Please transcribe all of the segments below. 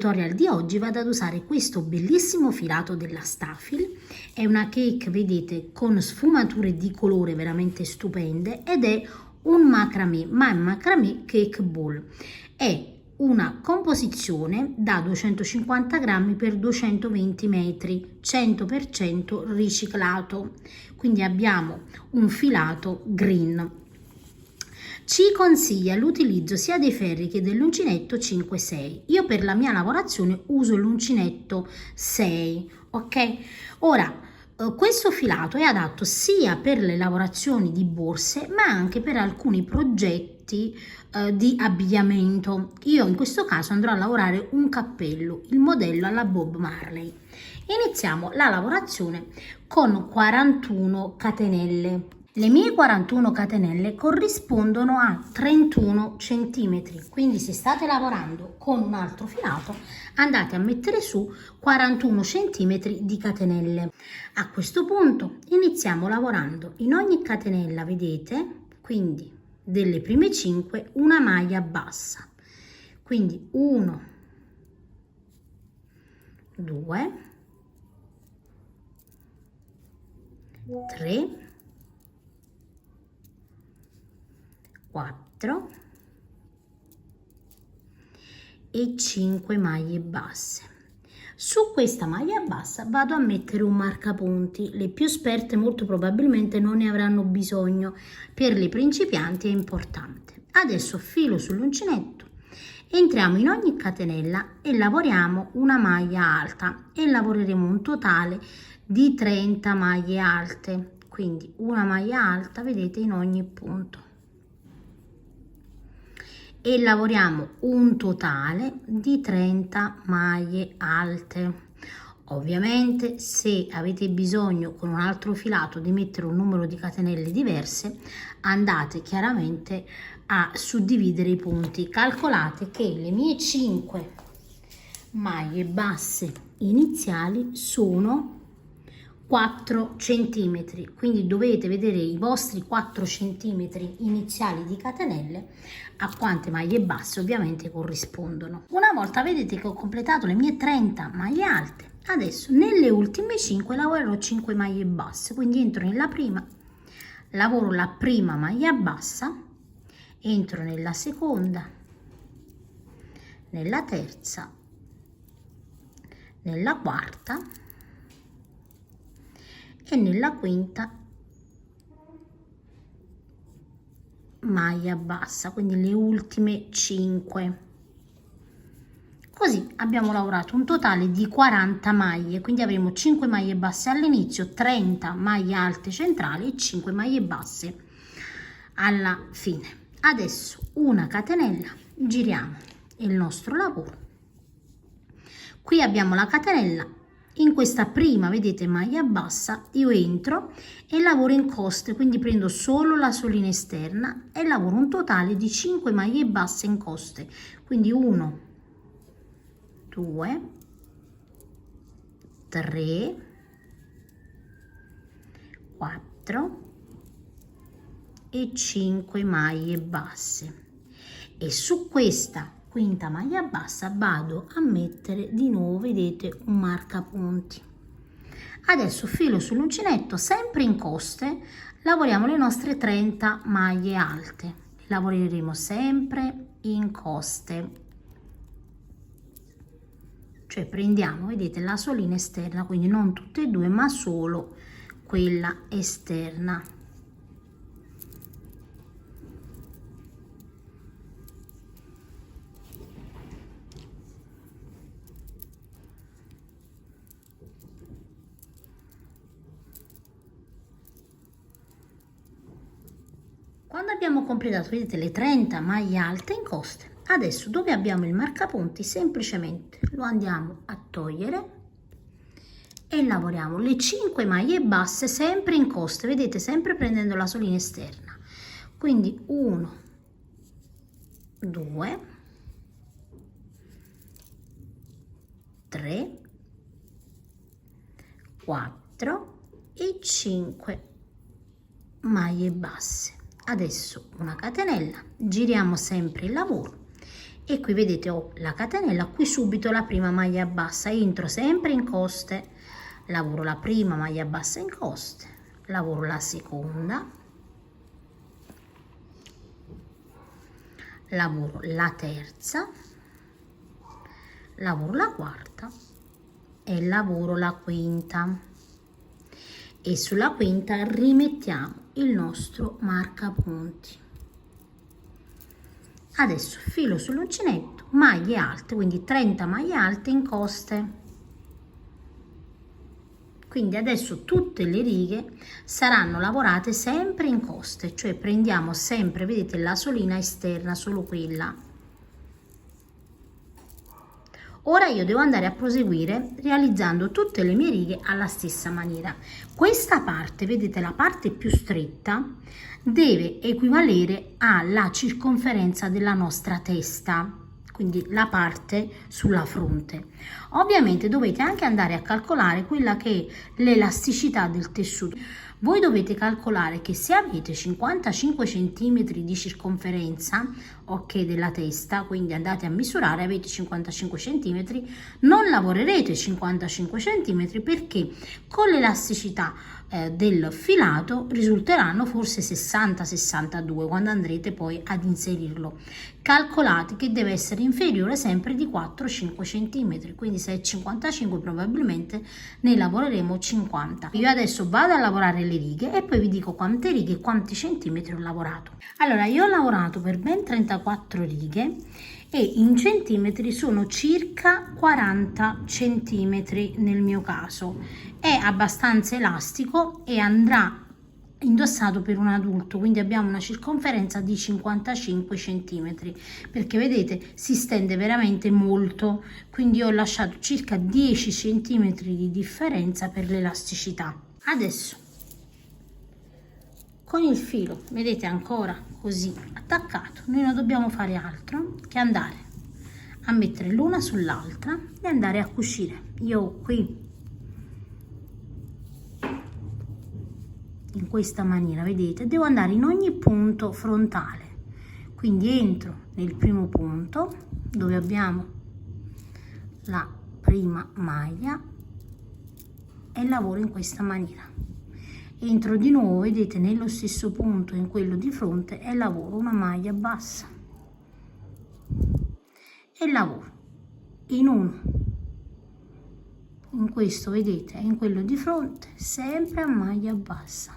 tutorial di oggi vado ad usare questo bellissimo filato della Stafil. È una cake, vedete, con sfumature di colore veramente stupende ed è un macramè, ma è un macramè cake ball. È una composizione da 250 grammi per 220 metri, 100% riciclato. Quindi abbiamo un filato green. Ci consiglia l'utilizzo sia dei ferri che dell'uncinetto 5-6. Io per la mia lavorazione uso l'uncinetto 6, ok? Ora, questo filato è adatto sia per le lavorazioni di borse, ma anche per alcuni progetti di abbigliamento. Io in questo caso andrò a lavorare un cappello, il modello alla Bob Marley. Iniziamo la lavorazione con 41 catenelle. Le mie 41 catenelle corrispondono a 31 centimetri, quindi se state lavorando con un altro filato andate a mettere su 41 centimetri di catenelle. A questo punto iniziamo lavorando in ogni catenella, vedete, quindi delle prime 5 una maglia bassa, quindi 1, 2, 3, 4 e 5 maglie basse. Su questa maglia bassa vado a mettere un marcapunti. Le più esperte molto probabilmente non ne avranno bisogno, per le principianti è importante. Adesso filo sull'uncinetto, entriamo in ogni catenella e lavoriamo una maglia alta e lavoreremo un totale di 30 maglie alte, quindi una maglia alta, vedete, in ogni punto. E lavoriamo un totale di 30 maglie alte. Ovviamente se avete bisogno con un altro filato di mettere un numero di catenelle diverse, andate chiaramente a suddividere i punti. Calcolate che le mie 5 maglie basse iniziali sono 4 centimetri, quindi dovete vedere i vostri 4 centimetri iniziali di catenelle a quante maglie basse ovviamente corrispondono. Una volta vedete che ho completato le mie 30 maglie alte, adesso nelle ultime 5 lavorerò 5 maglie basse, quindi entro nella prima, lavoro la prima maglia bassa, entro nella seconda, nella terza, nella quarta e nella quinta maglia bassa, quindi le ultime 5. Così abbiamo lavorato un totale di 40 maglie, quindi avremo 5 maglie basse all'inizio, 30 maglie alte centrali e 5 maglie basse alla fine. Adesso una catenella, giriamo il nostro lavoro. Qui abbiamo la catenella. In questa prima, vedete, maglia bassa, io entro e lavoro in coste, quindi prendo solo la solina esterna e lavoro un totale di 5 maglie basse in coste, quindi 1, 2, 3, 4 e 5 maglie basse. E su questa quinta maglia bassa vado a mettere di nuovo, vedete, un marcapunti. Adesso filo sull'uncinetto, sempre in coste, lavoriamo le nostre 30 maglie alte, lavoreremo sempre in coste, cioè prendiamo, vedete, la solina esterna, quindi non tutte e due ma solo quella esterna. Quando abbiamo completato, vedete, le 30 maglie alte in coste, adesso dove abbiamo il marcapunti semplicemente lo andiamo a togliere e lavoriamo le 5 maglie basse sempre in coste, vedete, sempre prendendo la solina esterna, quindi 1, 2, 3, 4 e 5 maglie basse. Adesso una catenella, giriamo sempre il lavoro e qui vedete ho la catenella, qui subito la prima maglia bassa, entro sempre in coste, lavoro la prima maglia bassa in coste, lavoro la seconda, lavoro la terza, lavoro la quarta e lavoro la quinta, e sulla quinta rimettiamo il nostro marcapunti. Adesso filo sull'uncinetto, maglie alte, quindi 30 maglie alte in coste. Quindi adesso tutte le righe saranno lavorate sempre in coste, cioè prendiamo sempre, vedete, la solina esterna, solo quella. Ora io devo andare a proseguire realizzando tutte le mie righe alla stessa maniera. Questa parte, vedete, la parte più stretta deve equivalere alla circonferenza della nostra testa, quindi la parte sulla fronte. Ovviamente dovete anche andare a calcolare quella che è l'elasticità del tessuto. Voi dovete calcolare che se avete 55 cm di circonferenza, ok, della testa, quindi andate a misurare, avete 55 cm, non lavorerete 55 cm perché con l'elasticità del filato risulteranno forse 60-62 quando andrete poi ad inserirlo. Calcolate che deve essere inferiore sempre di 4-5 cm, quindi se è 55 probabilmente ne lavoreremo 50. Io adesso vado a lavorare le righe e poi vi dico quante righe e quanti centimetri ho lavorato. Allora, io ho lavorato per ben 34 righe e in centimetri sono circa 40 centimetri nel mio caso. È abbastanza elastico e andrà indossato per un adulto, quindi abbiamo una circonferenza di 55 centimetri, perché vedete si stende veramente molto, quindi ho lasciato circa 10 centimetri di differenza per l'elasticità. Adesso con il filo, vedete, ancora così attaccato, noi non dobbiamo fare altro che andare a mettere l'una sull'altra e andare a cucire. Io qui in questa maniera, vedete, devo andare in ogni punto frontale, quindi entro nel primo punto dove abbiamo la prima maglia e lavoro in questa maniera, entro di nuovo, vedete, nello stesso punto, in quello di fronte, e lavoro una maglia bassa e lavoro in uno, in questo, vedete, in quello di fronte, sempre a maglia bassa.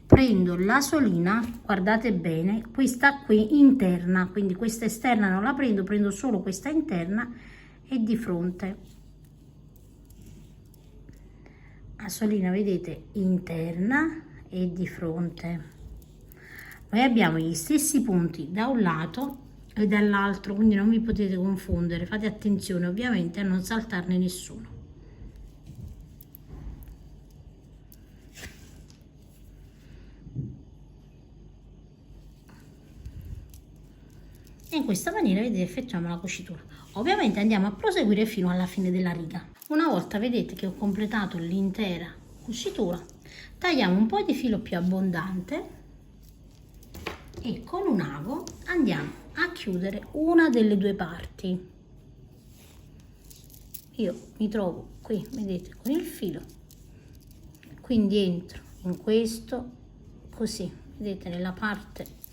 Prendo la solina, guardate bene, questa qui interna, quindi questa esterna non la prendo, prendo solo questa interna e di fronte. La solina, vedete, interna e di fronte. Noi abbiamo gli stessi punti da un lato e dall'altro, quindi non vi potete confondere, fate attenzione ovviamente a non saltarne nessuno. E in questa maniera, vedete, effettuiamo la cucitura. Ovviamente andiamo a proseguire fino alla fine della riga. Una volta, vedete, che ho completato l'intera cucitura, tagliamo un po' di filo più abbondante e con un ago andiamo a chiudere una delle due parti. Io mi trovo qui, vedete, con il filo, quindi entro in questo, così, vedete, nella parte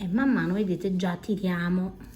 e man mano, vedete, già tiriamo.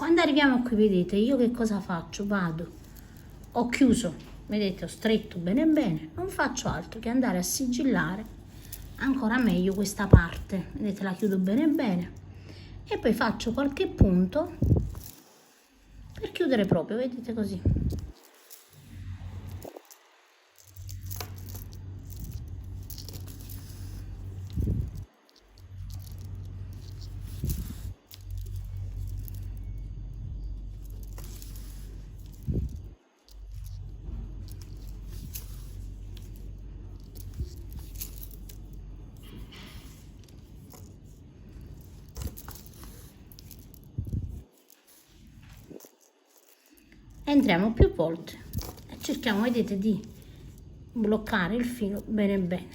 Quando arriviamo qui, vedete, io che cosa faccio? Vado, ho chiuso, vedete, ho stretto bene bene, non faccio altro che andare a sigillare ancora meglio questa parte, vedete, la chiudo bene bene e poi faccio qualche punto per chiudere proprio, vedete, così. Entriamo più volte e cerchiamo, vedete, di bloccare il filo bene bene.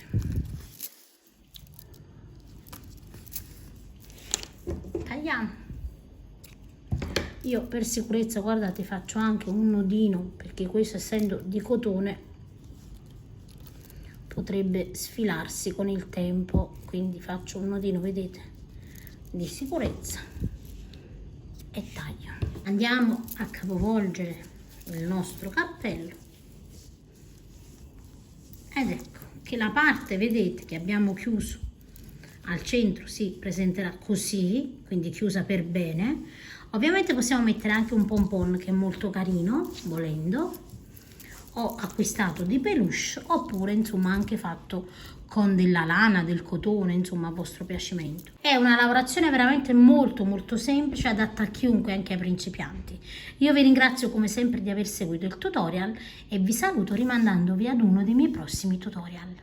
Tagliamo. Io per sicurezza, guardate, faccio anche un nodino perché questo, essendo di cotone, potrebbe sfilarsi con il tempo, quindi faccio un nodino, vedete, di sicurezza e taglio. Andiamo a capovolgere il nostro cappello ed ecco che la parte, vedete, che abbiamo chiuso al centro si presenterà così, quindi chiusa per bene. Ovviamente possiamo mettere anche un pompon che è molto carino, volendo. Ho acquistato di peluche oppure insomma anche fatto con della lana, del cotone, insomma a vostro piacimento. È una lavorazione veramente molto semplice, adatta a chiunque, anche ai principianti. Io vi ringrazio come sempre di aver seguito il tutorial e vi saluto rimandandovi ad uno dei miei prossimi tutorial.